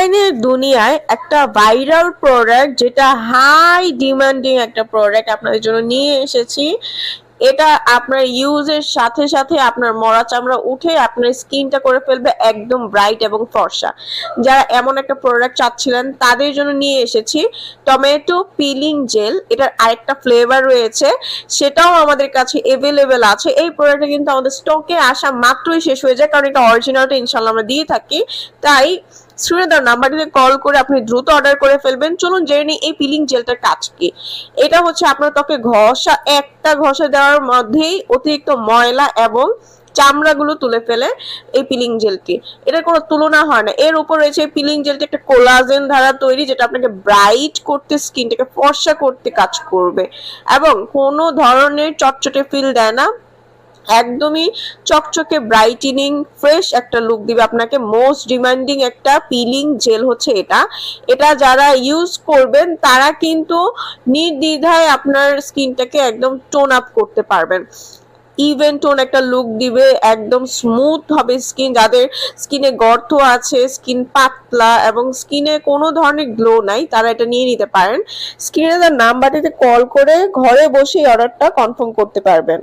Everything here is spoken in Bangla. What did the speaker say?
অনলাইনের দুনিয়ায় একটা ভাইরাল প্রোডাক্ট, যেটা হাই ডিমান্ডিং একটা প্রোডাক্ট আপনাদের জন্য নিয়ে এসেছি। এটা আপনার ইউজের সাথে সাথে আপনার মরা চামড়া উঠে আপনার স্কিনটা করে ফেলবে একদম ব্রাইট এবং ফর্সা। যারা এমন একটা প্রোডাক্ট চাচ্ছিলেন তাদের জন্য নিয়ে এসেছি টমেটো পিলিং জেল। এটার আরেকটা ফ্লেভার রয়েছে, সেটাও আমাদের কাছে এভেলেবেল আছে। এই প্রোডাক্টটা কিন্তু আমাদের স্টকে আসা মাত্রই শেষ হয়ে যায়, কারণ এটা অরিজিনালটা ইনশাল্লাহ আমরা দিয়ে থাকি। তাই স্ক্রিনে দেওয়া নাম্বারটিতে কল করে আপনি দ্রুত অর্ডার করে ফেলবেন। চলুন জেনে নিই এই পিলিং জেলটার কাজ কি। এটা হচ্ছে আপনার ত্বকে একটা ঘষা দেওয়ার মধ্যেই অতিরিক্ত ময়লা এবং চামড়াগুলো তুলে ফেলে এই পিলিং জেলটি। এটার কোনো তুলনা হয় না। এর উপর রয়েছে এই পিলিং জেলটি একটা কোলাজেন দ্বারা তৈরি, যেটা আপনাকে ব্রাইট করতে, স্কিনটাকে ফর্সা করতে কাজ করবে এবং কোনো ধরনের চটচটে ফিল দেয় না। একদমই চকচকে ব্রাইটেনিং ফ্রেশ একটা লুক দিবে আপনাকে। মোস্ট ডিমান্ডিং একটা পিলিং জেল হচ্ছে এটা। এটা যারা ইউজ করবেন তারা কিন্তু নির্দ্বিধায় আপনার স্কিনটাকে একদম টোন আপ করতে পারবেন। ইভেন টোন একটা লুক দিবে, একদম স্মুথ হবে স্কিন। যাদের স্কিনে গর্ত আছে, স্কিন পাতলা এবং স্কিনে কোনো ধরনের গ্লো নাই, তারা এটা নিয়ে নিতে পারেন। স্ক্রিনে তার নাম্বারটিতে কল করে ঘরে বসে অর্ডারটা কনফার্ম করতে পারবেন।